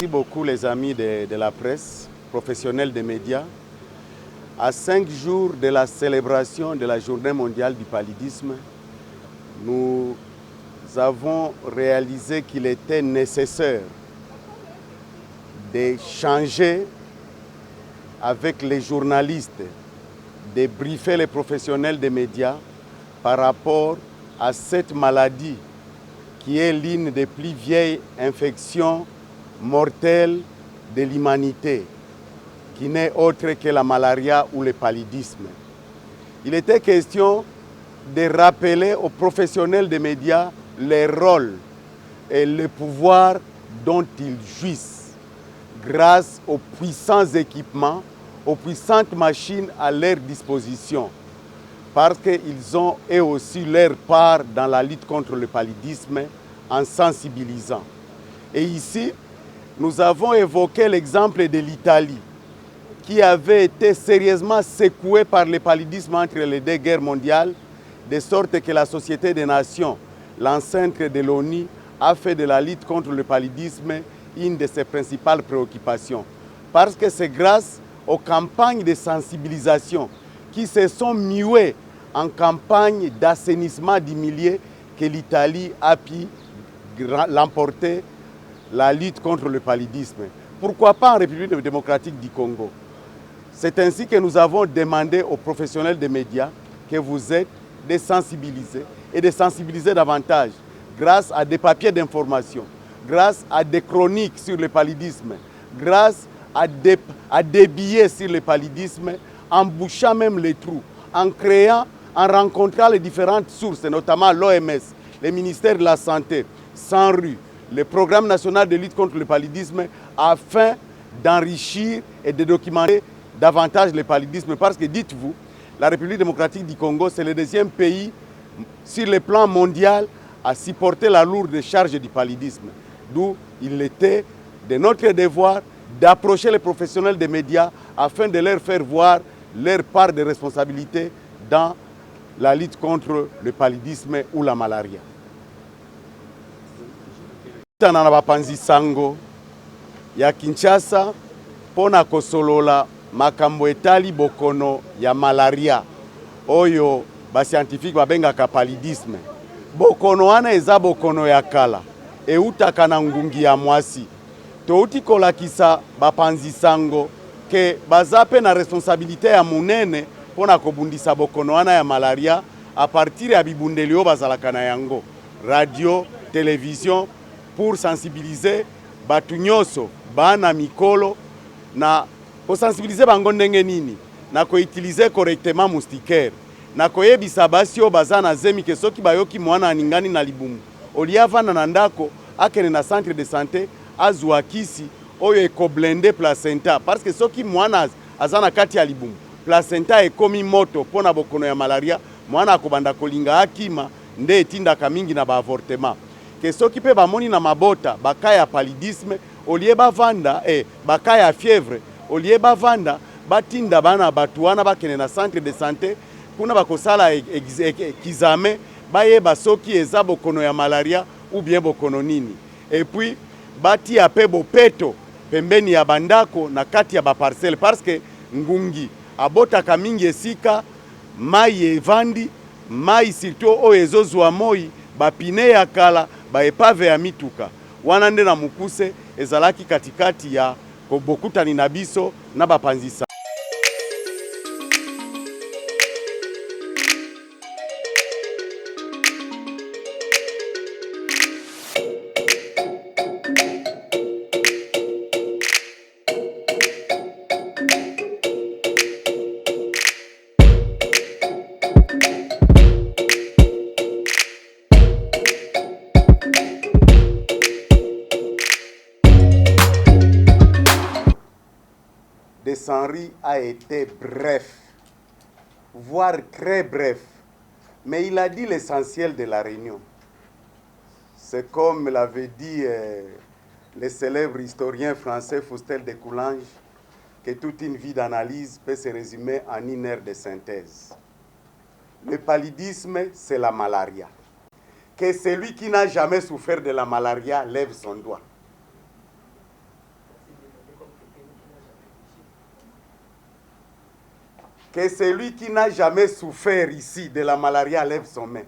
Merci beaucoup les amis de la presse, professionnels des médias. À 5 jours de la célébration de la Journée mondiale du paludisme, nous avons réalisé qu'il était nécessaire d'échanger avec les journalistes, de briefer les professionnels des médias par rapport à cette maladie qui est l'une des plus vieilles infections mortelles de l'humanité, qui n'est autre que la malaria ou le paludisme. Il était question de rappeler aux professionnels des médias les rôles et le pouvoir dont ils jouissent grâce aux puissants équipements, aux puissantes machines à leur disposition, parce qu'ils ont eux aussi leur part dans la lutte contre le paludisme en sensibilisant. Et ici, nous avons évoqué l'exemple de l'Italie, qui avait été sérieusement secouée par le paludisme entre les deux guerres mondiales, de sorte que la Société des Nations, l'ancêtre de l'ONU, a fait de la lutte contre le paludisme une de ses principales préoccupations. Parce que c'est grâce aux campagnes de sensibilisation qui se sont muées en campagne d'assainissement du milieu que l'Italie a pu l'emporter la lutte contre le paludisme. Pourquoi pas en République démocratique du Congo? C'est ainsi que nous avons demandé aux professionnels des médias que vous êtes de sensibiliser et de sensibiliser davantage grâce à des papiers d'information, grâce à des chroniques sur le paludisme, grâce à des billets sur le paludisme, en bouchant même les trous, en créant, en rencontrant les différentes sources, notamment l'OMS, le ministère de la Santé, SANRU, le Programme national de lutte contre le paludisme, afin d'enrichir et de documenter davantage le paludisme. Parce que, dites-vous, la République démocratique du Congo, c'est le deuxième pays sur le plan mondial à supporter la lourde charge du paludisme. D'où il était de notre devoir d'approcher les professionnels des médias afin de leur faire voir leur part de responsabilité dans la lutte contre le paludisme ou la malaria. Tana bapanzi sango ya Kinshasa pona kosolola makambo etali bokono ya malaria oyo ba scientifique babengaka paludisme. Bokono wana eza bokono ya kala eutaka na ngungi ya mwasi. Touti kolakisa bapanzi sango ke bazape na responsabilité ya munene pona kobundisa bokono wana ya malaria a partir ya bibundeli oyo bazalaka na yango, radio, télévision, pour sensibiliser batu nyonso bana mikolo na sensibiliser bango ndenge nini na utiliser correctement moustiquaire na koyebisa basi oyo baza na zemi ke soki bayoki mwana aningani na libumu olia vana na ndako akene na centre de santé azwa kisi oyo ekoblende placenta, parce que soki mwana aza na kati ya libumu placenta ekomi moto pona bokono ya malaria, mwana akobanda kolinga akima nde etindaka mingi na ba avortement. Que soki pe bamoni na mabota baka ya paludisme olie bavanda baka ya fièvre olie bavanda batinda bana batu wana bakene na centre de santé kuna bakosala kizame bayeba soki eza bokono ya malaria ou bien bokono nini. Et puis bati ape bopeto pembeni ya bandako na kati ya baparcelle, parce que ngungi abotaka mingi esika mai evandi, mai surtout oyo ezozwa moi bapine ya kala baepave ya mituka wana nde na mukuse ezalaki katikati ya kobokutani na biso na bapanzisa. De Sanri a été bref, voire très bref, mais il a dit l'essentiel de la réunion. C'est comme l'avait dit le célèbre historien français Faustin de Coulanges, que toute une vie d'analyse peut se résumer en une heure de synthèse. Le paludisme, c'est la malaria. Que celui qui n'a jamais souffert de la malaria lève son doigt. que celui qui n'a jamais souffert ici de la malaria lève son main,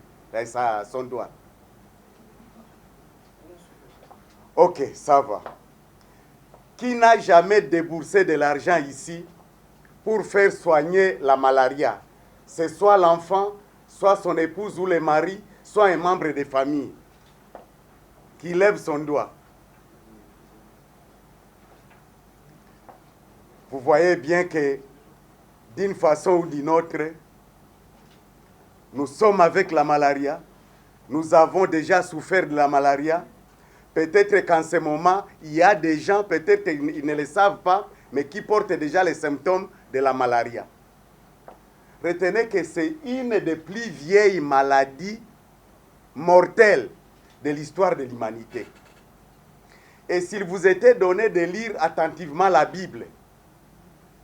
son doigt. Ok, ça va. Qui n'a jamais déboursé de l'argent ici pour faire soigner la malaria? C'est soit l'enfant, soit son épouse ou le mari, soit un membre de famille qui lève son doigt. Vous voyez bien que d'une façon ou d'une autre, nous sommes avec la malaria, nous avons déjà souffert de la malaria. Peut-être qu'en ce moment, il y a des gens, peut-être qu'ils ne le savent pas, mais qui portent déjà les symptômes de la malaria. Retenez que c'est une des plus vieilles maladies mortelles de l'histoire de l'humanité. Et s'il vous était donné de lire attentivement la Bible,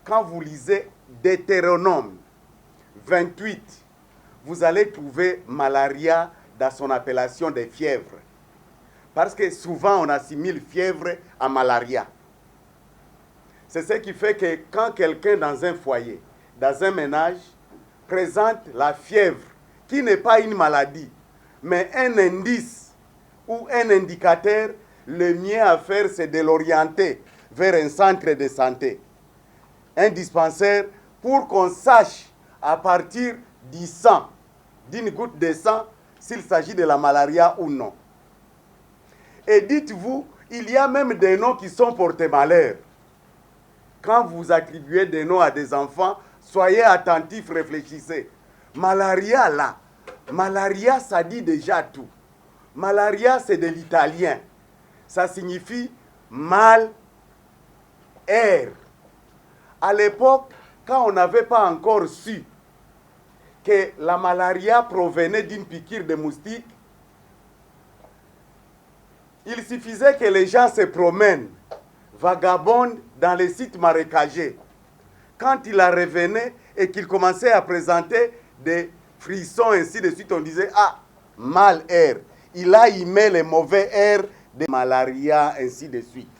quand vous lisez Deutéronome 28, vous allez trouver malaria dans son appellation des fièvres. Parce que souvent on assimile fièvre à malaria. C'est ce qui fait que quand quelqu'un dans un foyer, dans un ménage, présente la fièvre, qui n'est pas une maladie, mais un indice ou un indicateur, le mieux à faire, c'est de l'orienter vers un centre de santé, un dispensaire, pour qu'on sache à partir du sang, d'une goutte de sang, s'il s'agit de la malaria ou non. Et dites-vous, il y a même des noms qui sont porte-malheur. Quand vous attribuez des noms à des enfants, soyez attentifs, réfléchissez. Malaria, là, malaria, ça dit déjà tout. Malaria, c'est de l'italien. Ça signifie mal air. À l'époque, quand on n'avait pas encore su que la malaria provenait d'une piqûre de moustique, il suffisait que les gens se promènent, vagabondent dans les sites marécagés. Quand il en revenait et qu'il commençait à présenter des frissons, ainsi de suite, on disait, ah, mal air. Il a aimé les mauvais air de malaria, ainsi de suite.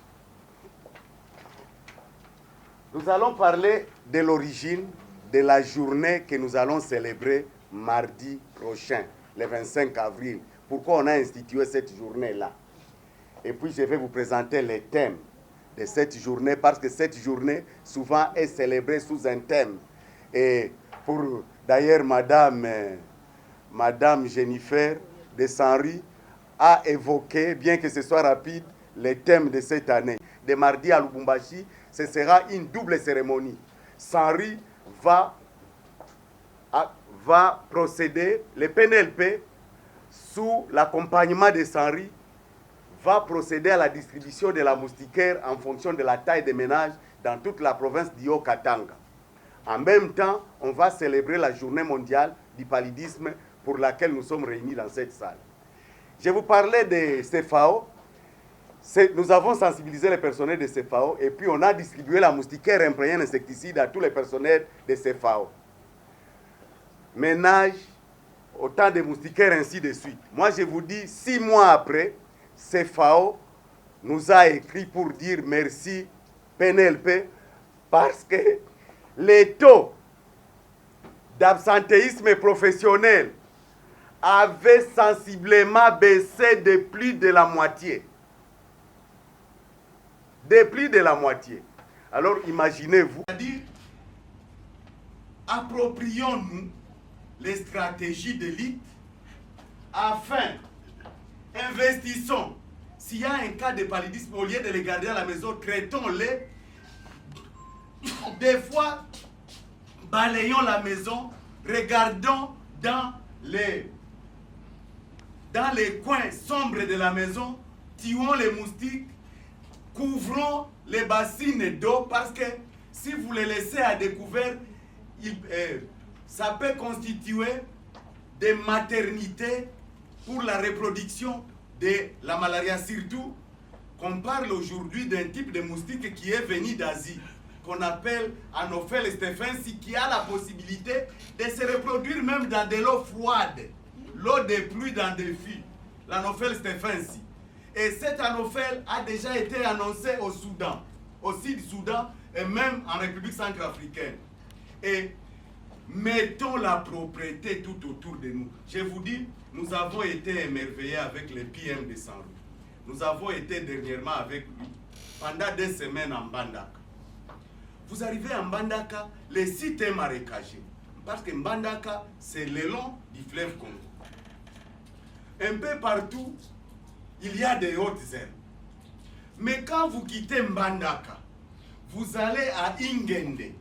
Nous allons parler de l'origine de la journée que nous allons célébrer mardi prochain, le 25 avril. Pourquoi on a institué cette journée-là? Et puis je vais vous présenter les thèmes de cette journée, parce que cette journée souvent est célébrée sous un thème. Et pour d'ailleurs Madame Jennifer de Saint-Henri a évoqué, bien que ce soit rapide, les thèmes de cette année. De mardi à Lubumbashi, ce sera une double cérémonie. Saint-Henri va procéder, le PNLP, sous l'accompagnement de Saint-Henri, va procéder à la distribution de la moustiquaire en fonction de la taille des ménages dans toute la province d'Haut-Katanga. En même temps, on va célébrer la journée mondiale du paludisme pour laquelle nous sommes réunis dans cette salle. Je vous parlais de CFAO. Nous avons sensibilisé les personnels de CFAO et puis on a distribué la moustiquaire imprégnée d'insecticides à tous les personnels de CFAO. Ménage, autant de moustiquaires, ainsi de suite. Moi, je vous dis, 6 mois après, CFAO nous a écrit pour dire merci PNLP parce que les taux d'absentéisme professionnel avaient sensiblement baissé de plus de la moitié. De plus de la moitié. Alors imaginez-vous. C'est-à-dire, approprions-nous les stratégies d'élite afin, investissons. S'il y a un cas de paludisme, au lieu de les garder à la maison, traitons-les. Des fois, balayons la maison, regardons dans les coins sombres de la maison, tuons les moustiques, couvrons les bassines d'eau, parce que si vous les laissez à découvert, ça peut constituer des maternités pour la reproduction de la malaria, surtout qu'on parle aujourd'hui d'un type de moustique qui est venu d'Asie, qu'on appelle Anopheles stephensi, qui a la possibilité de se reproduire même dans de l'eau froide, l'eau de pluie dans des fûts, l'Anopheles stephensi. Et cet anophèle a déjà été annoncé au Soudan, au Sud-Soudan et même en République centrafricaine. Et Mettons la propriété tout autour de nous. Je vous dis, nous avons été émerveillés avec le PM de Saint-Louis. Nous avons été dernièrement avec lui pendant 2 semaines en Mbandaka. Vous arrivez en Mbandaka, le site est marécagé. Parce que Mbandaka, c'est le long du fleuve Congo. Un peu partout, il y a des hautes herbes. Mais quand vous quittez Mbandaka, vous allez à Ingende.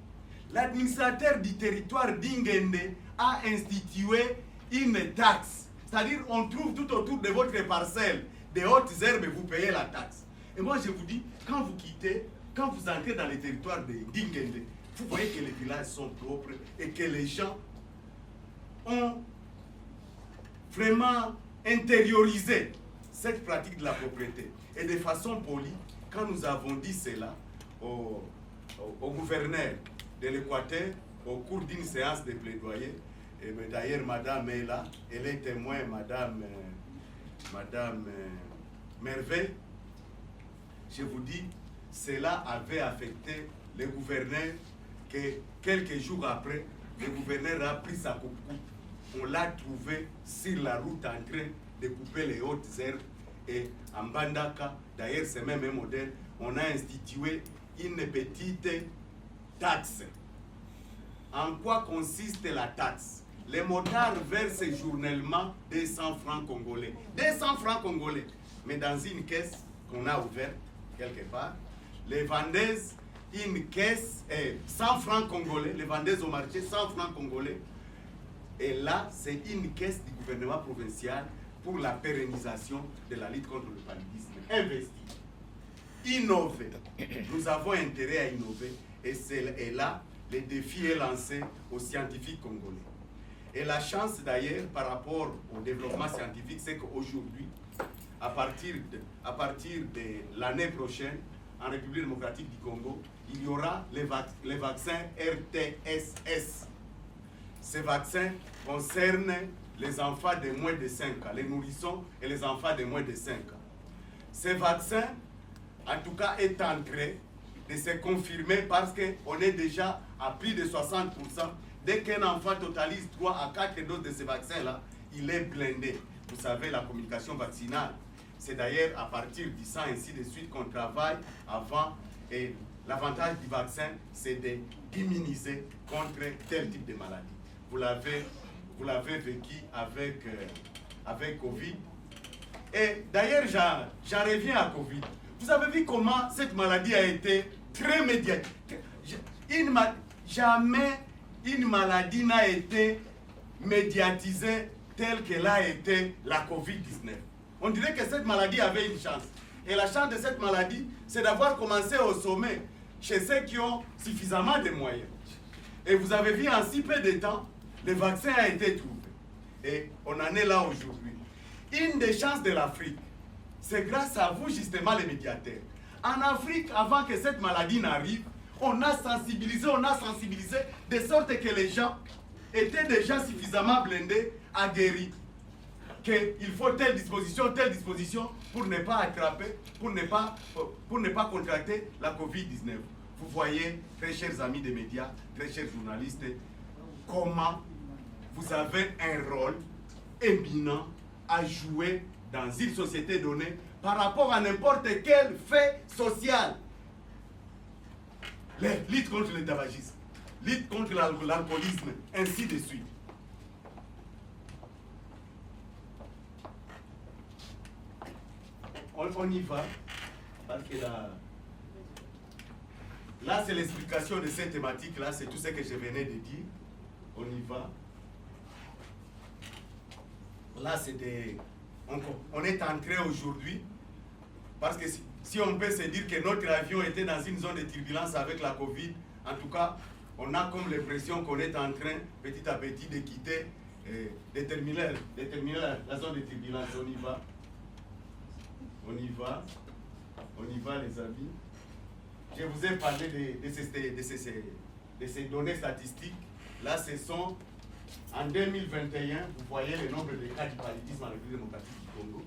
L'administrateur du territoire d'Ingende a institué une taxe. C'est-à-dire, on trouve tout autour de votre parcelle des hautes herbes et vous payez la taxe. Et moi, je vous dis, quand vous quittez, quand vous entrez dans les territoires d'Ingende, vous voyez que les villages sont propres et que les gens ont vraiment intériorisé cette pratique de la propriété. Et de façon polie, quand nous avons dit cela au gouverneur de l'Équateur, au cours d'une séance de plaidoyer, et d'ailleurs madame est là, elle est témoin, madame Merveille, je vous dis, cela avait affecté le gouverneur, que quelques jours après, le gouverneur a pris sa coupe-coupe. On l'a trouvé sur la route en train de couper les hautes herbes. Et en Mbandaka, d'ailleurs c'est même un modèle, on a institué une petite taxe. En quoi consiste la taxe? Les motards versent journellement 200 francs congolais. 200 francs congolais. Mais dans une caisse qu'on a ouverte quelque part, les vendeuses, une caisse, 100 francs congolais, les vendeuses au marché, 100 francs congolais. Et là, c'est une caisse du gouvernement provincial pour la pérennisation de la lutte contre le paludisme. Investir, innover. Nous avons intérêt à innover. Et là, le défi est lancé aux scientifiques congolais. Et la chance d'ailleurs par rapport au développement scientifique, c'est qu'aujourd'hui, à partir de l'année prochaine, en République démocratique du Congo, il y aura les vaccins RTSS. Ces vaccins concernent les enfants de moins de 5 ans, les nourrissons et les enfants de moins de 5 ans. Ces vaccins, en tout cas, est en train de se confirmer parce qu'on est déjà à plus de 60%. Dès qu'un enfant totalise 3 à 4 doses de ces vaccins-là, il est blindé. Vous savez, la communication vaccinale, c'est d'ailleurs à partir du sang, ainsi de suite, qu'on travaille avant. Et l'avantage du vaccin, c'est de d'immuniser contre tel type de maladie. Vous l'avez vécu avec Covid. Et d'ailleurs, j'en reviens à Covid. Vous avez vu comment cette maladie a été très médiatique. Jamais une maladie n'a été médiatisée telle qu'elle a été la Covid-19. On dirait que cette maladie avait une chance. Et la chance de cette maladie, c'est d'avoir commencé au sommet chez ceux qui ont suffisamment de moyens. Et vous avez vu en si peu de temps, le vaccin a été trouvé. Et on en est là aujourd'hui. Une des chances de l'Afrique, c'est grâce à vous justement les médiateurs. En Afrique, avant que cette maladie n'arrive, on a sensibilisé, de sorte que les gens étaient déjà suffisamment blindés, aguerris, qu'il faut telle disposition pour ne pas attraper, pour ne pas contracter la Covid-19. Vous voyez, très chers amis des médias, très chers journalistes, comment vous avez un rôle éminent à jouer dans une société donnée par rapport à n'importe quel fait social. Lutte contre le tabagisme, lutte contre l'alcoolisme, ainsi de suite. On y va, parce que là c'est l'explication de cette thématique-là, c'est tout ce que je venais de dire. On y va. Là, on est entré aujourd'hui, parce que si on peut se dire que notre avion était dans une zone de turbulence avec la Covid, en tout cas, on a comme l'impression qu'on est en train, petit à petit, de quitter, de terminer la zone de turbulence. On y va. On y va. On y va, les amis. Je vous ai parlé de ces données statistiques. Là, ce sont, en 2021, vous voyez le nombre de cas du paludisme en République démocratique du Congo.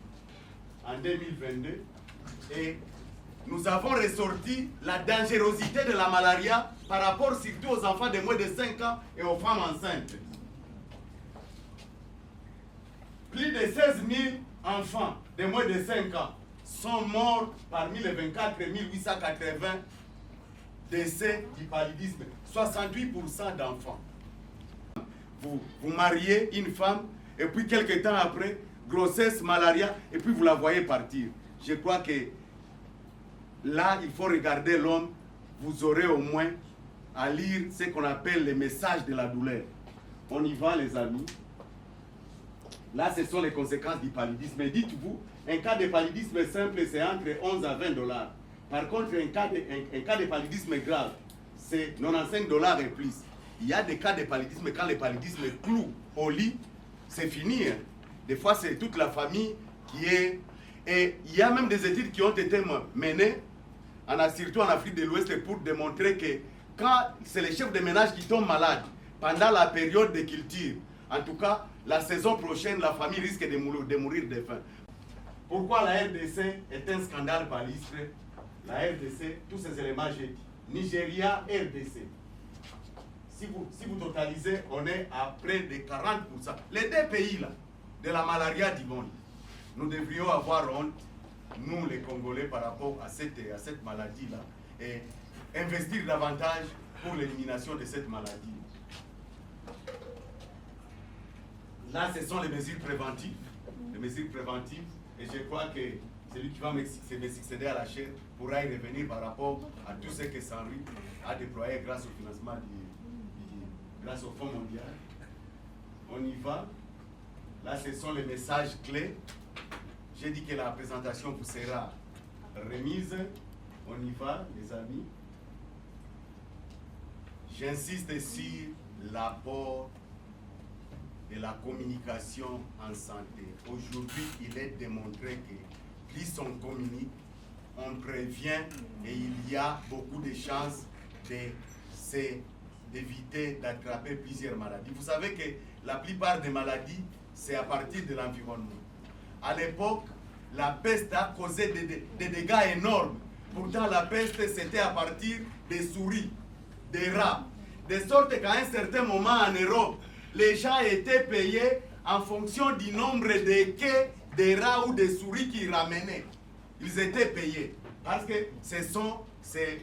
En 2022, et nous avons ressorti la dangerosité de la malaria par rapport surtout aux enfants de moins de 5 ans et aux femmes enceintes. Plus de 16 000 enfants de moins de 5 ans sont morts parmi les 24 880 décès du paludisme. 68% d'enfants. Vous mariez une femme et puis quelques temps après, grossesse, malaria, et puis vous la voyez partir. Je crois que là, il faut regarder l'homme. Vous aurez au moins à lire ce qu'on appelle les messages de la douleur. On y va, les amis. Là, ce sont les conséquences du paludisme. Et dites-vous, un cas de paludisme simple, c'est entre 11 à 20 dollars. Par contre, un cas de paludisme grave, c'est 95 dollars et plus. Il y a des cas de paludisme, quand le paludisme cloue au lit, c'est fini. Hein. Des fois, c'est toute la famille qui est... Et il y a même des études qui ont été menées, surtout en Afrique de l'Ouest, pour démontrer que quand c'est les chefs de ménage qui tombent malades, pendant la période de culture, en tout cas, la saison prochaine, la famille risque de mourir de faim. Pourquoi la RDC est un scandale paludisme? La RDC, tous ces éléments, j'ai dit. Nigeria, RDC. Si vous totalisez, on est à près de 40%. Les deux pays là, de la malaria du monde, nous devrions avoir honte, nous les Congolais, par rapport à cette maladie-là, et investir davantage pour l'élimination de cette maladie. Là, ce sont les mesures préventives. Les mesures préventives, et je crois que celui qui va me succéder à la chaire pourra y revenir par rapport à tout ce que Saint-Louis a déployé grâce au financement grâce au Fonds mondial. On y va. Là, ce sont les messages clés. J'ai dit que la présentation vous sera remise. On y va, les amis. J'insiste sur l'apport de la communication en santé. Aujourd'hui, il est démontré que plus on communique, on prévient et il y a beaucoup de chances d'éviter d'attraper plusieurs maladies. Vous savez que la plupart des maladies, c'est à partir de l'environnement. À l'époque, la peste a causé des dégâts énormes. Pourtant, la peste, c'était à partir des souris, des rats. De sorte qu'à un certain moment en Europe, les gens étaient payés en fonction du nombre de quais des rats ou des souris qu'ils ramenaient. Ils étaient payés. Parce que ce sont ces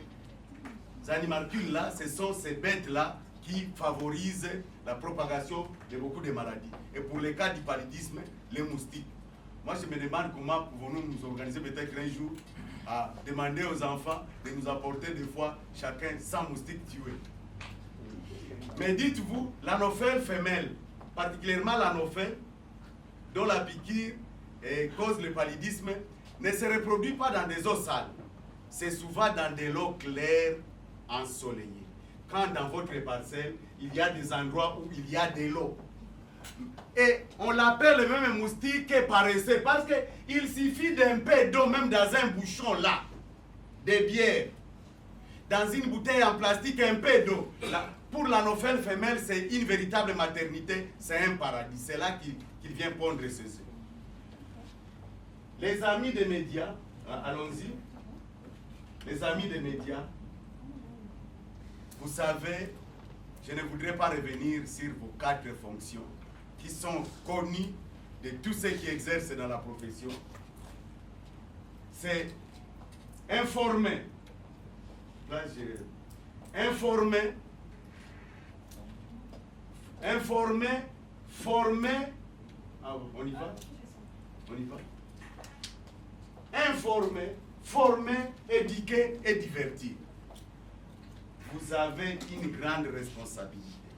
animalcules-là, ce sont ces bêtes-là qui favorisent la propagation de beaucoup de maladies. Et pour le cas du paludisme, les moustiques. Moi, je me demande comment pouvons-nous nous organiser peut-être un jour à demander aux enfants de nous apporter des fois chacun 100 moustiques tués. Mais dites-vous, l'anophèle femelle, particulièrement l'anophèle, dont la piqûre cause le paludisme, ne se reproduit pas dans des eaux sales. C'est souvent dans de l'eau claire, ensoleillée. Quand dans votre parcelle, il y a des endroits où il y a de l'eau. Et on l'appelle même moustique paresseux parce qu'il suffit d'un peu d'eau, même dans un bouchon là, de bière, dans une bouteille en plastique, un peu d'eau. Pour l'anophèle femelle, c'est une véritable maternité, c'est un paradis. C'est là qu'il vient pondre ses œufs. Les amis des médias, allons-y. Les amis des médias, vous savez, je ne voudrais pas revenir sur vos 4 fonctions qui sont connues de tous ceux qui exercent dans la profession. C'est informer. Là, informer, former. Ah, on y va? On y va? Informer, former, éduquer et divertir. Vous avez une grande responsabilité,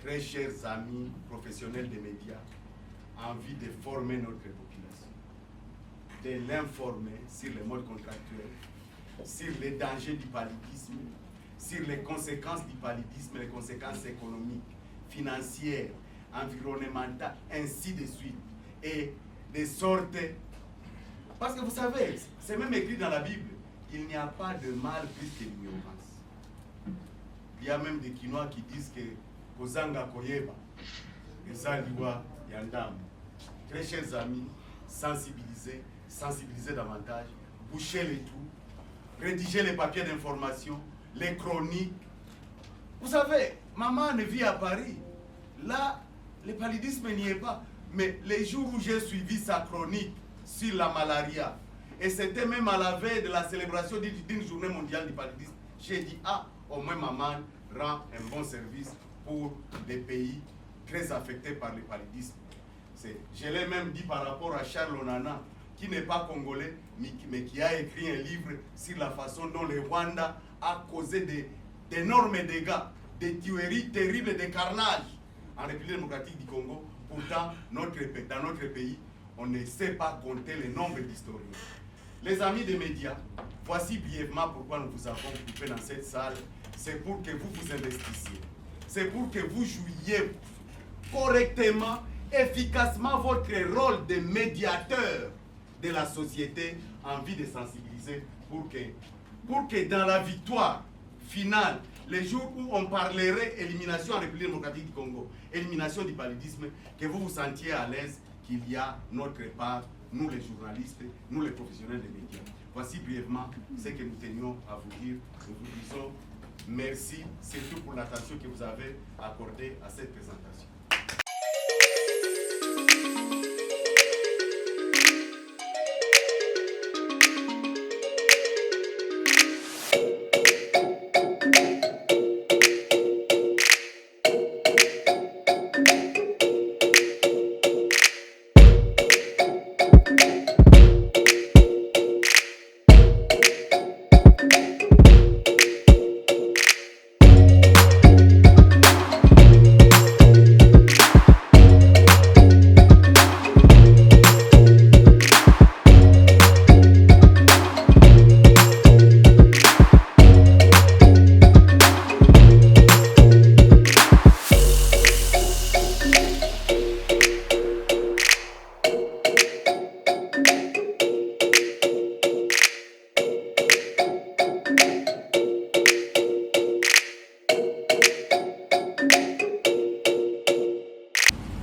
très chers amis professionnels des médias, envie de former notre population, de l'informer sur les modes contractuels, sur les dangers du paludisme, sur les conséquences du paludisme, les conséquences économiques, financières, environnementales, ainsi de suite, et de sorte... Parce que vous savez, c'est même écrit dans la Bible, il n'y a pas de mal plus que l'ignorance. Il y a même des Quinois qui disent que Kozanga Koyeba, Ezaliwa Yandam. Très chers amis, sensibiliser davantage, boucher les trous, rédiger les papiers d'information, les chroniques. Vous savez, maman ne vit à Paris. Là, le paludisme n'y est pas. Mais les jours où j'ai suivi sa chronique sur la malaria, et c'était même à la veille de la célébration d'une journée mondiale du paludisme, j'ai dit, ah, au moins maman rend un bon service pour les pays très affectés par le paludisme. Je l'ai même dit par rapport à Charles Onana, qui n'est pas congolais, mais qui a écrit un livre sur la façon dont le Rwanda a causé d'énormes dégâts, des tueries terribles, des carnages en République démocratique du Congo. Pourtant, dans notre pays, on ne sait pas compter le nombre d'historiens. Les amis des médias, voici brièvement pourquoi nous vous avons occupé dans cette salle. C'est pour que vous vous investissiez. C'est pour que vous jouiez correctement, efficacement votre rôle de médiateur de la société en vue de sensibiliser pour que dans la victoire finale, les jours où on parlerait élimination en République démocratique du Congo, élimination du paludisme, que vous vous sentiez à l'aise qu'il y a notre part, nous les journalistes, nous les professionnels des médias. Voici brièvement ce que nous tenions à vous dire. Nous vous disons merci, surtout pour l'attention que vous avez accordée à cette présentation.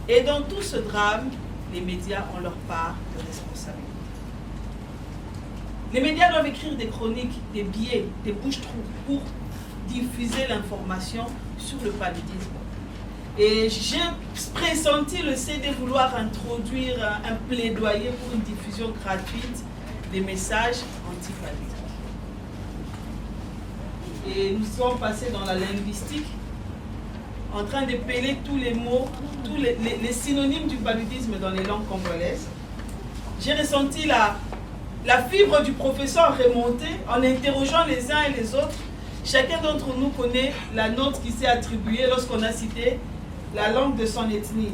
Et dans tout ce drame, les médias ont leur part de responsabilité. Les médias doivent écrire des chroniques, des billets, des bouches-trous pour diffuser l'information sur le paludisme. Et j'ai pressenti le CD vouloir introduire un plaidoyer pour une diffusion gratuite des messages anti-paludisme. Et nous sommes passés dans la linguistique, en train de peler tous les mots, tous les synonymes du paludisme dans les langues congolaises. J'ai ressenti la fibre du professeur remonter en interrogeant les uns et les autres. Chacun d'entre nous connaît la note qui s'est attribuée lorsqu'on a cité la langue de son ethnie.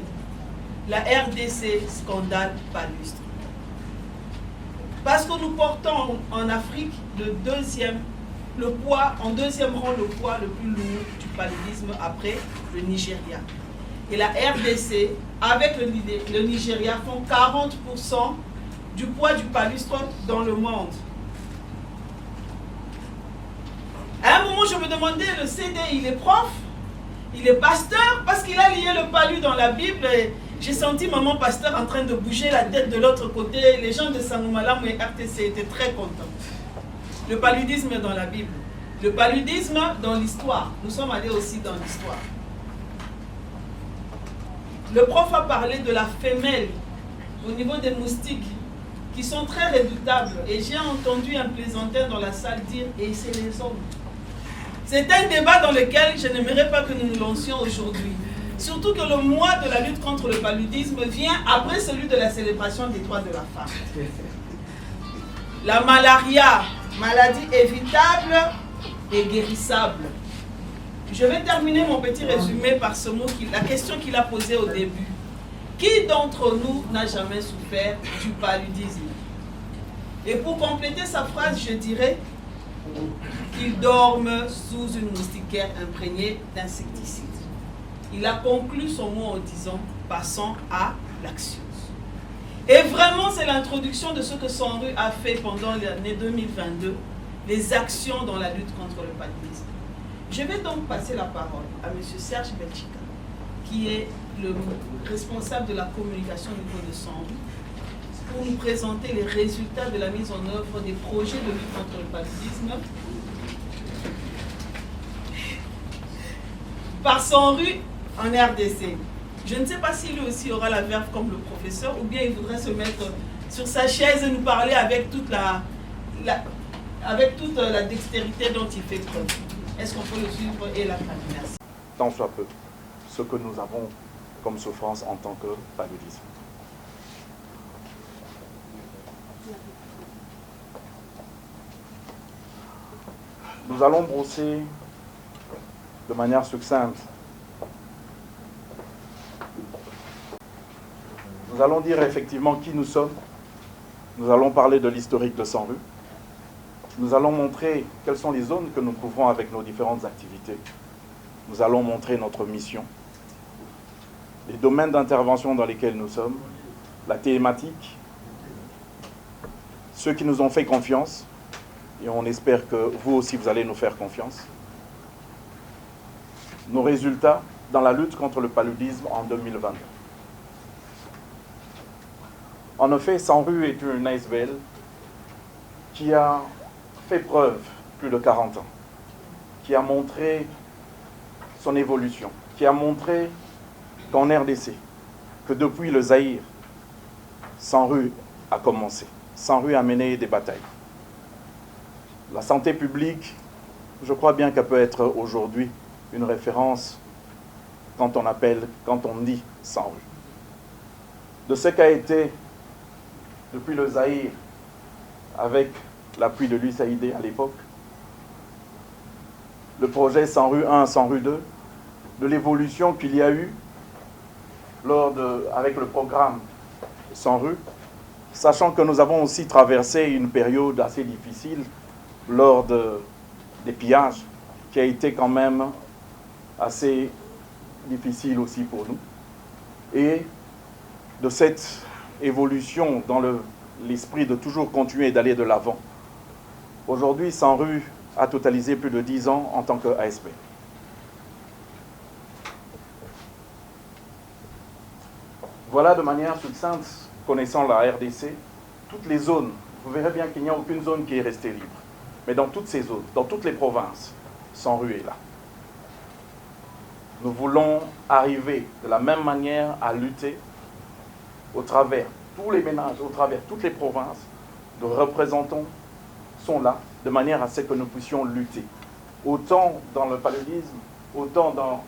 La RDC, scandale palustre. Parce que nous portons en Afrique en deuxième rang le poids le plus lourd du paludisme après le Nigeria. Et la RDC, avec le Nigeria, font 40% du poids du palustre dans le monde. À un moment, je me demandais, le CD, il est prof, il est pasteur, parce qu'il a lié le palu dans la Bible. Et j'ai senti maman pasteur en train de bouger la tête de l'autre côté. Les gens de Sangomalam et RTC étaient très contents. Le paludisme dans la Bible. Le paludisme dans l'histoire. Nous sommes allés aussi dans l'histoire. Le prof a parlé de la femelle au niveau des moustiques qui sont très redoutables. Et j'ai entendu un plaisantin dans la salle dire « et c'est les hommes ». C'est un débat dans lequel je n'aimerais pas que nous nous lancions aujourd'hui. Surtout que le mois de la lutte contre le paludisme vient après celui de la célébration des droits de la femme. La malaria, maladie évitable et guérissable. Je vais terminer mon petit résumé par ce mot, la question qu'il a posée au début. Qui d'entre nous n'a jamais souffert du paludisme? Et pour compléter sa phrase, je dirais qu'ils dorment sous une moustiquaire imprégnée d'insecticides. Il a conclu son mot en disant « passons à l'action ». Et vraiment, c'est l'introduction de ce que Sanru a fait pendant l'année 2022, les actions dans la lutte contre le paludisme. Je vais donc passer la parole à M. Serge Belchika, qui est le responsable de la communication au niveau de Sanru, pour nous présenter les résultats de la mise en œuvre des projets de lutte contre le paludisme par Sanru en RDC. Je ne sais pas si lui aussi aura la verve comme le professeur ou bien il voudrait se mettre sur sa chaise et nous parler avec toute la dextérité dont il fait preuve. Est-ce qu'on peut le suivre et l'acclamer? Merci. Tant soit peu ce que nous avons comme souffrance en tant que paludisme. Nous allons brosser de manière succincte. Nous allons dire effectivement qui nous sommes. Nous allons parler de l'historique de Sanru. Nous allons montrer quelles sont les zones que nous couvrons avec nos différentes activités. Nous allons montrer notre mission, les domaines d'intervention dans lesquels nous sommes, la thématique, ceux qui nous ont fait confiance, et on espère que vous aussi vous allez nous faire confiance, nos résultats dans la lutte contre le paludisme en 2020. En effet, Sanru est une ASBL qui a fait preuve plus de 40 ans, qui a montré son évolution, qui a montré qu'en RDC, que depuis le Zaïre, Sanru a commencé. Sanru a mené des batailles. La santé publique, je crois bien qu'elle peut être aujourd'hui une référence quand on dit Sanru. De ce qu'a été depuis le Zaïre, avec l'appui de l'USAID à l'époque, le projet Sanru 1, Sanru 2, de l'évolution qu'il y a eu avec le programme Sanru, sachant que nous avons aussi traversé une période assez difficile lors des pillages, qui a été quand même assez difficile aussi pour nous. Et de cette évolution dans l'esprit de toujours continuer d'aller de l'avant. Aujourd'hui, Sanru a totalisé plus de 10 ans en tant qu'ASB. Voilà de manière succincte, connaissant la RDC, toutes les zones. Vous verrez bien qu'il n'y a aucune zone qui est restée libre. Mais dans toutes ces zones, dans toutes les provinces, Sanru est là. Nous voulons arriver de la même manière à lutter au travers tous les ménages, au travers toutes les provinces. Nos représentants sont là de manière à ce que nous puissions lutter. Autant dans le paludisme, autant dans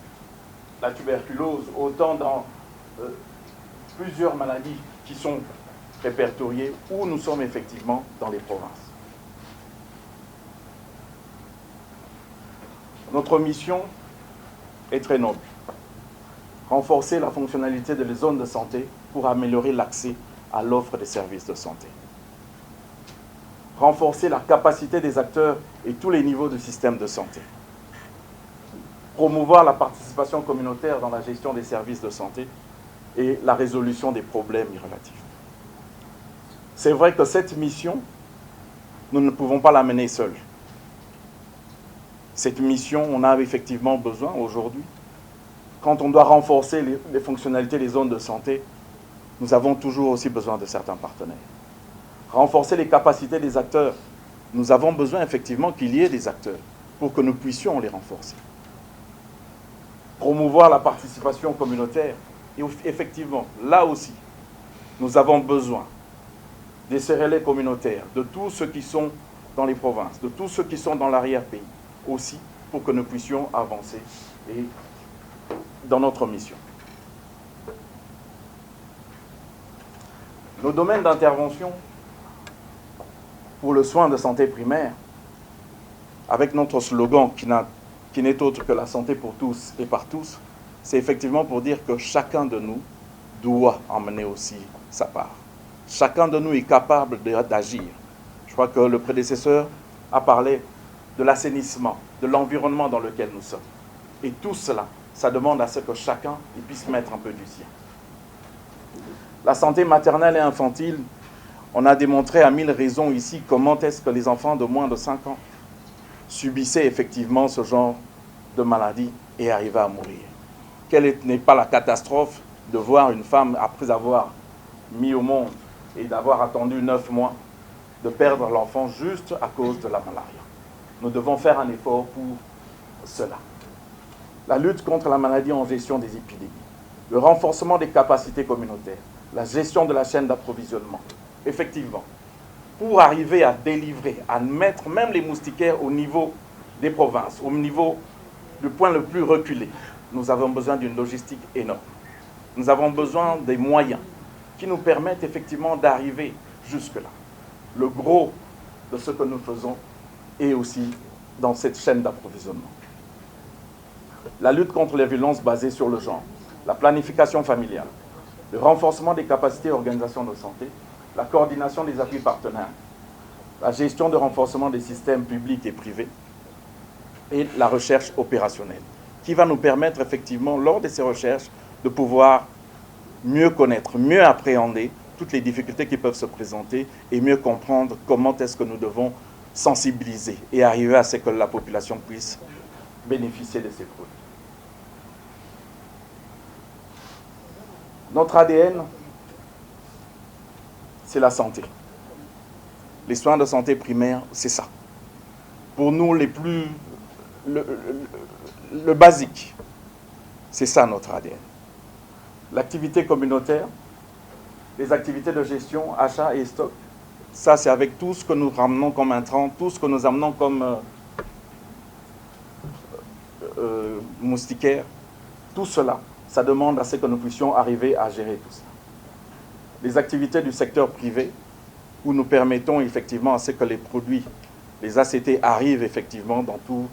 la tuberculose, autant dans plusieurs maladies qui sont répertoriées où nous sommes effectivement dans les provinces. Notre mission est très noble. Renforcer la fonctionnalité des zones de santé pour améliorer l'accès à l'offre des services de santé. Renforcer la capacité des acteurs et tous les niveaux du système de santé. Promouvoir la participation communautaire dans la gestion des services de santé et la résolution des problèmes y relatifs. C'est vrai que cette mission, nous ne pouvons pas la mener seuls. Cette mission, on a effectivement besoin aujourd'hui. Quand on doit renforcer les fonctionnalités des zones de santé, nous avons toujours aussi besoin de certains partenaires. Renforcer les capacités des acteurs, nous avons besoin effectivement qu'il y ait des acteurs pour que nous puissions les renforcer. Promouvoir la participation communautaire, et effectivement, là aussi, nous avons besoin des CRLA communautaires, de tous ceux qui sont dans les provinces, de tous ceux qui sont dans l'arrière-pays, aussi pour que nous puissions avancer et dans notre mission. Nos domaines d'intervention pour le soin de santé primaire, avec notre slogan qui n'est autre que la santé pour tous et par tous, c'est effectivement pour dire que chacun de nous doit emmener aussi sa part. Chacun de nous est capable d'agir. Je crois que le prédécesseur a parlé de l'assainissement, de l'environnement dans lequel nous sommes. Et tout cela, ça demande à ce que chacun puisse mettre un peu du sien. La santé maternelle et infantile, on a démontré à 1000 raisons ici comment est-ce que les enfants de moins de 5 ans subissaient effectivement ce genre de maladie et arrivaient à mourir. Quelle n'est pas la catastrophe de voir une femme, après avoir mis au monde et d'avoir attendu 9 mois de perdre l'enfant juste à cause de la malaria. Nous devons faire un effort pour cela. La lutte contre la maladie en gestion des épidémies, le renforcement des capacités communautaires, la gestion de la chaîne d'approvisionnement. Effectivement, pour arriver à délivrer, à mettre même les moustiquaires au niveau des provinces, au niveau du point le plus reculé, nous avons besoin d'une logistique énorme. Nous avons besoin des moyens qui nous permettent effectivement d'arriver jusque-là. Le gros de ce que nous faisons est aussi dans cette chaîne d'approvisionnement. La lutte contre les violences basées sur le genre, la planification familiale, le renforcement des capacités et organisations de santé, la coordination des appuis partenaires, la gestion de renforcement des systèmes publics et privés et la recherche opérationnelle, qui va nous permettre effectivement, lors de ces recherches, de pouvoir mieux connaître, mieux appréhender toutes les difficultés qui peuvent se présenter et mieux comprendre comment est-ce que nous devons sensibiliser et arriver à ce que la population puisse bénéficier de ces produits. Notre ADN, c'est la santé. Les soins de santé primaire, c'est ça. Pour nous, le basique, c'est ça notre ADN. L'activité communautaire, les activités de gestion, achat et stock, ça c'est avec tout ce que nous ramenons comme intrants, tout ce que nous amenons comme moustiquaires, tout cela, ça demande à ce que nous puissions arriver à gérer tout ça. Les activités du secteur privé, où nous permettons effectivement à ce que les produits, les ACT arrivent effectivement dans toutes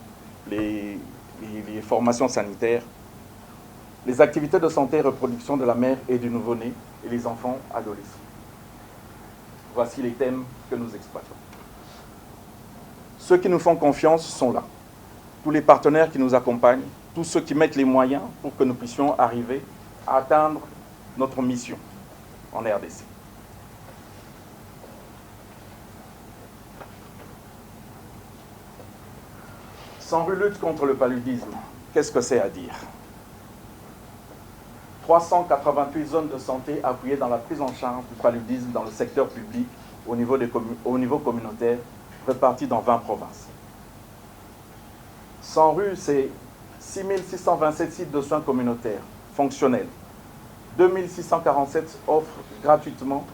les formations sanitaires. Les activités de santé et reproduction de la mère et du nouveau-né et les enfants adolescents. Voici les thèmes que nous exploitons. Ceux qui nous font confiance sont là. Tous les partenaires qui nous accompagnent, tous ceux qui mettent les moyens pour que nous puissions arriver à atteindre notre mission en RDC. Sans lutte contre le paludisme, qu'est-ce que c'est à dire? 388 zones de santé appuyées dans la prise en charge du paludisme dans le secteur public au niveau communautaire, réparties dans 20 provinces. 100 rues, c'est 6627 sites de soins communautaires fonctionnels. 2647 offrent gratuitement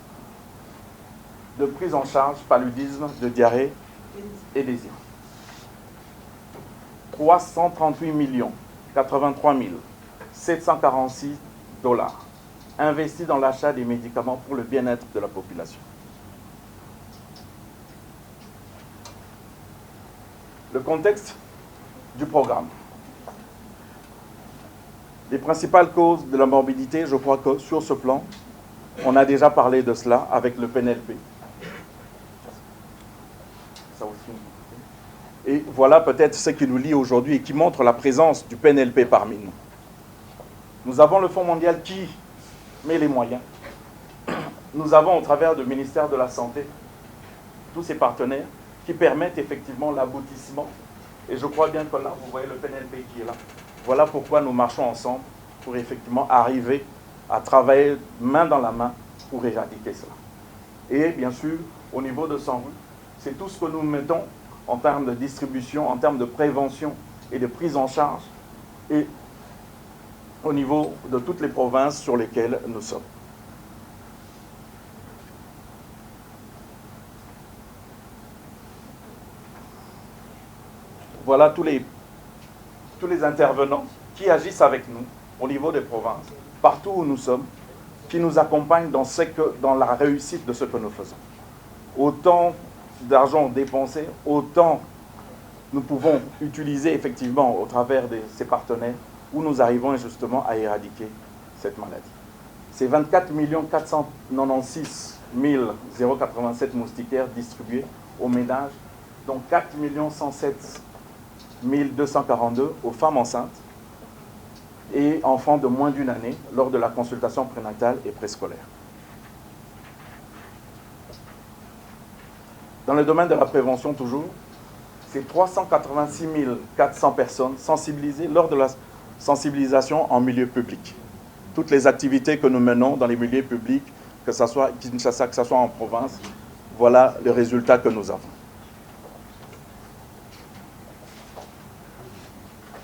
de prise en charge paludisme, de diarrhée et désir. 338 83 746 $ investis dans l'achat des médicaments pour le bien-être de la population. Le contexte du programme. Les principales causes de la morbidité, je crois que sur ce plan, on a déjà parlé de cela avec le PNLP. Ça aussi. Et voilà peut-être ce qui nous lie aujourd'hui et qui montre la présence du PNLP parmi nous. Nous avons le Fonds mondial qui met les moyens. Nous avons au travers du ministère de la Santé tous ces partenaires qui permettent effectivement l'aboutissement. Et je crois bien que là, vous voyez le PNLP qui est là. Voilà pourquoi nous marchons ensemble pour effectivement arriver à travailler main dans la main pour éradiquer cela. Et bien sûr, au niveau de 100 rues, c'est tout ce que nous mettons en termes de distribution, en termes de prévention et de prise en charge, et au niveau de toutes les provinces sur lesquelles nous sommes. Voilà tous les intervenants qui agissent avec nous au niveau des provinces, partout où nous sommes, qui nous accompagnent dans la réussite de ce que nous faisons. Autant d'argent dépensé, autant nous pouvons utiliser effectivement au travers de ces partenaires où nous arrivons justement à éradiquer cette maladie. C'est 24 496 087 moustiquaires distribués aux ménages, dont 4 107 242 aux femmes enceintes et enfants de moins d'1 année lors de la consultation prénatale et préscolaire. Dans le domaine de la prévention toujours, c'est 386 400 personnes sensibilisées lors de la sensibilisation en milieu public. Toutes les activités que nous menons dans les milieux publics, que ce soit Kinshasa, que ce soit en province, voilà le résultat que nous avons.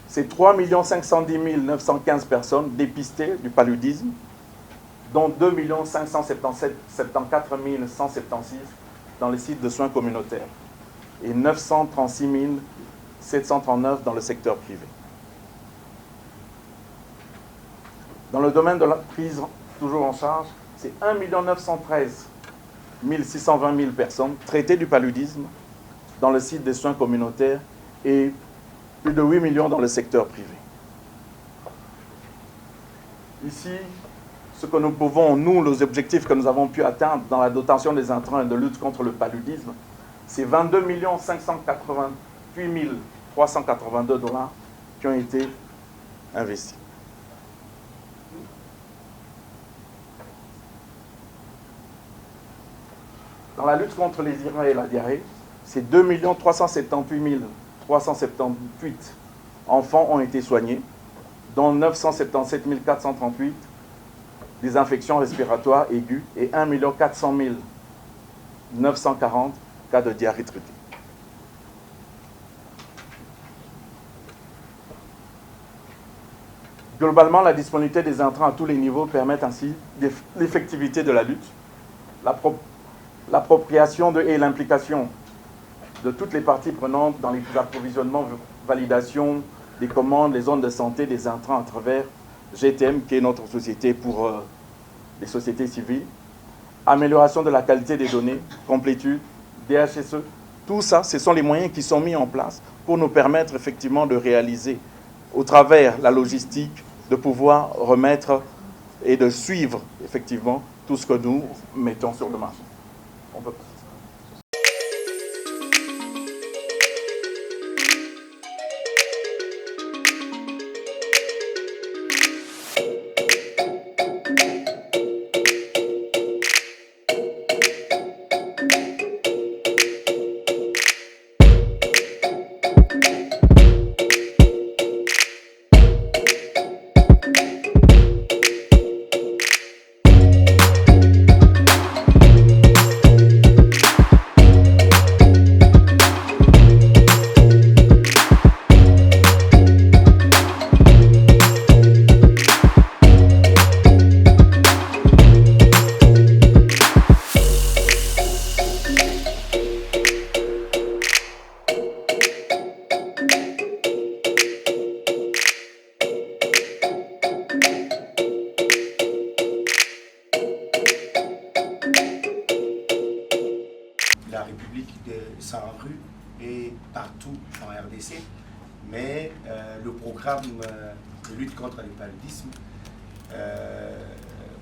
C'est 3 510 915 personnes dépistées du paludisme, dont 2 574 176 dans les sites de soins communautaires et 936 739 dans le secteur privé. Dans le domaine de la prise toujours en charge, c'est 1 913 620 personnes traitées du paludisme dans le site des soins communautaires et plus de 8 millions dans le secteur privé. Ici, ce que nous pouvons, nous, les objectifs que nous avons pu atteindre dans la dotation des intrants et de lutte contre le paludisme, c'est 22 588 382 $ qui ont été investis. Dans la lutte contre les IRA et la diarrhée, c'est 2 378 378 enfants ont été soignés, dont 977 438 des infections respiratoires aiguës et 1 400 940 cas de diarrhée traités. Globalement, la disponibilité des intrants à tous les niveaux permet ainsi l'effectivité de la lutte, l'appropriation et l'implication de toutes les parties prenantes dans les approvisionnements, validation des commandes, les zones de santé, des intrants à travers GTM, qui est notre société pour les sociétés civiles, amélioration de la qualité des données, complétude, DHSE, tout ça, ce sont les moyens qui sont mis en place pour nous permettre effectivement de réaliser, au travers la logistique, de pouvoir remettre et de suivre effectivement tout ce que nous mettons sur le marché. On peut... La République de Saint-Rue et partout en RDC, mais le programme de lutte contre le paludisme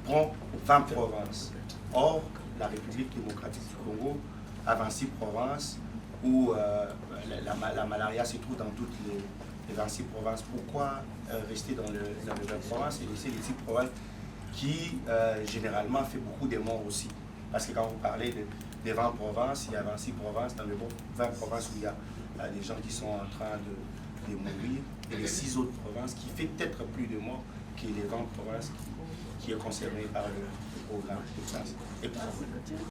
prend 20 provinces. Or, la République démocratique du Congo a 26 provinces où la malaria se trouve dans toutes les 26 provinces. Pourquoi rester dans les 20 provinces et laisser les 6 provinces qui généralement fait beaucoup de morts aussi? Parce que quand vous parlez des 20 provinces, il y a 26 provinces, dans les 20 provinces où il y a des gens qui sont en train de mourir, et les 6 autres provinces qui fait peut-être plus de morts que les 20 provinces qui est concernées par le programme.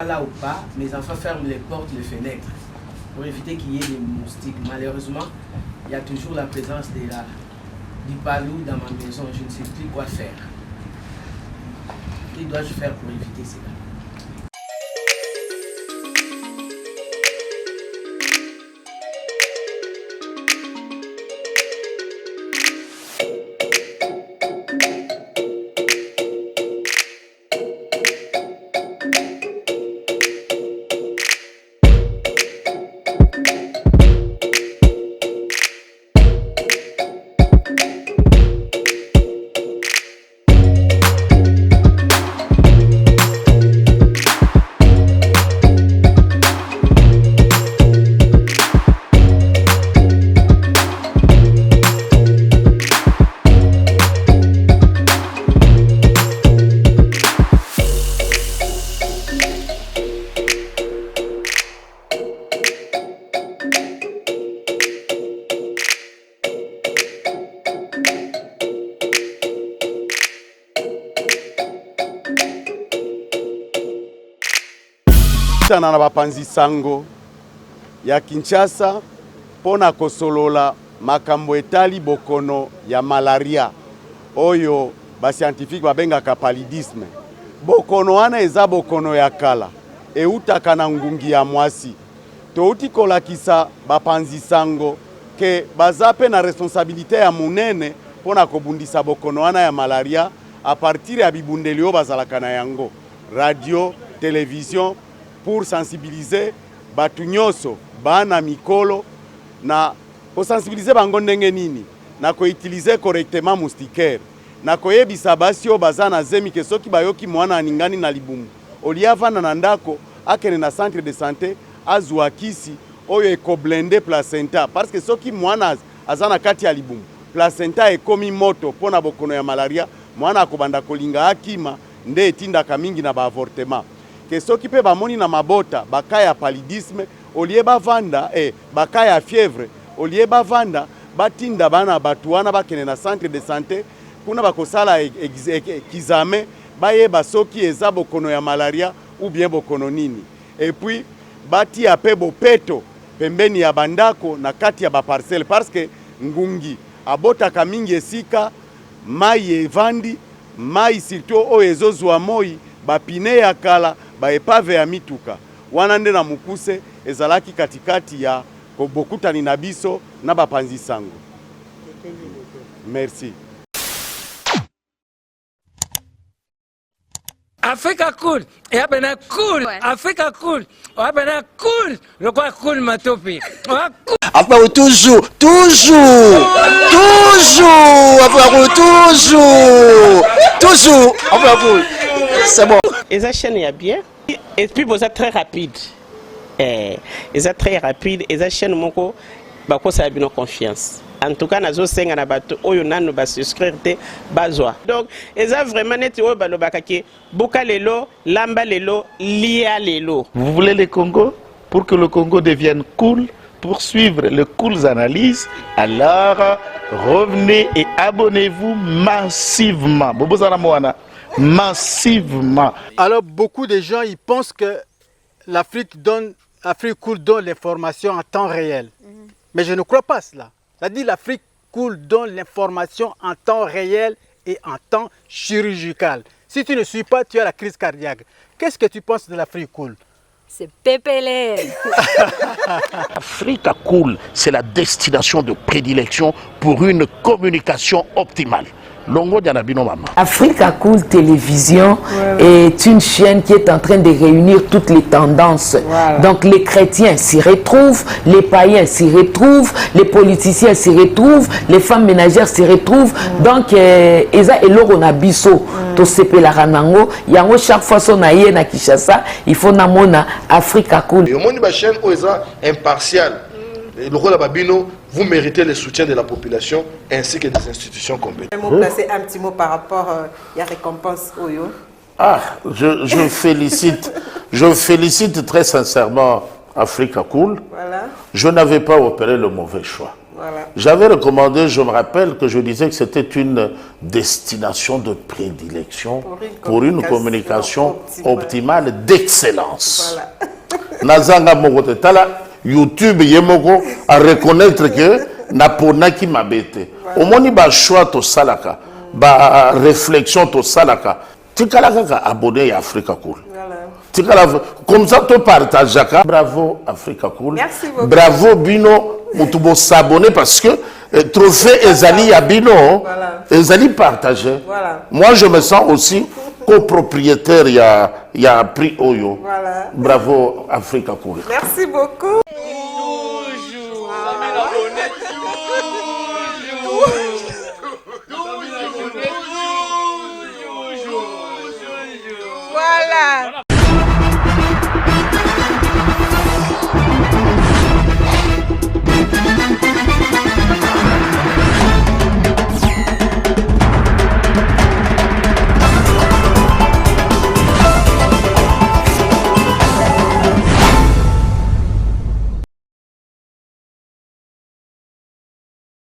Là ou pas, mes enfants ferment les portes, les fenêtres, pour éviter qu'il y ait des moustiques. Malheureusement, il y a toujours la présence du palou dans ma maison, je ne sais plus quoi faire. Que dois-je faire pour éviter cela? tokutana na bapanzi sango ya Kinshasa pona kosolola makambo etali bokono ya malaria oyo ba scientifique babengaka paludisme. Bokono wana eza bokono ya kala eutaka na ngungi ya mwasi. Touti kolakisa bapanzi sango ke bazape na responsabilité ya munene pona kobundisa bokono wana ya malaria a partir ya bibundeli oyo bazalaka na yango radio, télévision pour sensibiliser batu nyonso bana mikolo na sensibiliser bango ndenge nini na ko utiliser correctement moustiquaire na koyebisa basi oyo baza na zemi ke soki bayoki mwana aningani na libumu oliavana na ndako akene na centre de santé azwa kisi oyo ekoblende placenta parce que soki mwana aza na kati ya libumu placenta ekomi moto pona bokono ya malaria mwana akobanda kolinga akima nde etindaka mingi na baavortement ke soki pe bamoni na mabota baka ya paludisme olie bavanda baka ya fièvre olie bavanda batinda bana batu wana bakene na centre de santé kuna bakosala kizame bayeba soki eza bokono ya malaria ou bien bokono nini et puis bati ape bopeto pembeni ya bandako na kati ya baparcelle parce que ngungi abotaka mingi esika mai evandi mai surtout oyo ezozwa moi bapine ya kala baepave ya mituka wana nde na mukuse ezalaki katikati ya bokutani na biso na bapanzi sango. Merci. Africa cool, et abena cool. Africa cool, abena cool. Le quoi cool matopi. Après toujours, après c'est bon. Et ça chaîne est bien. Et puis vous êtes très rapide. Et ça très rapide. Et ça chaîne mon co, bah quoi ça a bien confiance. En tout cas, nazo senga na bato oyo nanu ba souscrire te bazwa. Donc, eza vraiment net oyo ba lobakaki boka lelo, lamba lelo, lia lelo. Vous voulez le Congo pour que le Congo devienne cool, pour suivre les cool analyses, alors revenez et abonnez-vous massivement. Bobozana Moana, massivement. Alors beaucoup de gens ils pensent que l'Afrique cool donne l'information en temps réel. Mais je ne crois pas cela. C'est-à-dire l'Afrique cool donne l'information en temps réel et en temps chirurgical. Si tu ne suis pas, tu as la crise cardiaque. Qu'est-ce que tu penses de l'Afrique cool? C'est pépélé. Africa Cool, c'est la destination de prédilection pour une communication optimale. Longo Dianabino Mama. Africa Cool Télévision est une chaîne qui est en train de réunir toutes les tendances. Voilà. Donc les chrétiens s'y retrouvent, les païens s'y retrouvent, les politiciens s'y retrouvent, les femmes ménagères s'y retrouvent. Donc Eza et Lorona Bisso, to sepe la ranango, yango chaque fois son aïe na Kinshasa, il faut namona Africa Cool. Et au monde de la chaîne Oeza impartial. Le rôle Babino, vous méritez le soutien de la population ainsi que des institutions compétentes. Je vais placer un petit mot par rapport à la récompense Oyo. Ah, je félicite très sincèrement Africa Cool. Voilà. Je n'avais pas opéré le mauvais choix. Voilà. J'avais recommandé, je me rappelle que je disais que c'était une destination de prédilection pour une communication optimale d'excellence. Voilà. Nazanga Mogotala. YouTube yemoko à reconnaître que napona qui m'a bêté. Au moins ba choix to salaka, ba réflexion to salaka. Tikalaka abonné à Africa Cool. Tikala comme ça to partage. Bravo Africa Cool. Merci beaucoup. Bravo Bino, mutubo s'abonner parce que trophée Ezali ya Bino, Ezali partagé. Voilà. Moi je me sens aussi copropriétaire, il y a prix Oyo. Voilà. Bravo Africa Cool. Merci beaucoup. Toujours.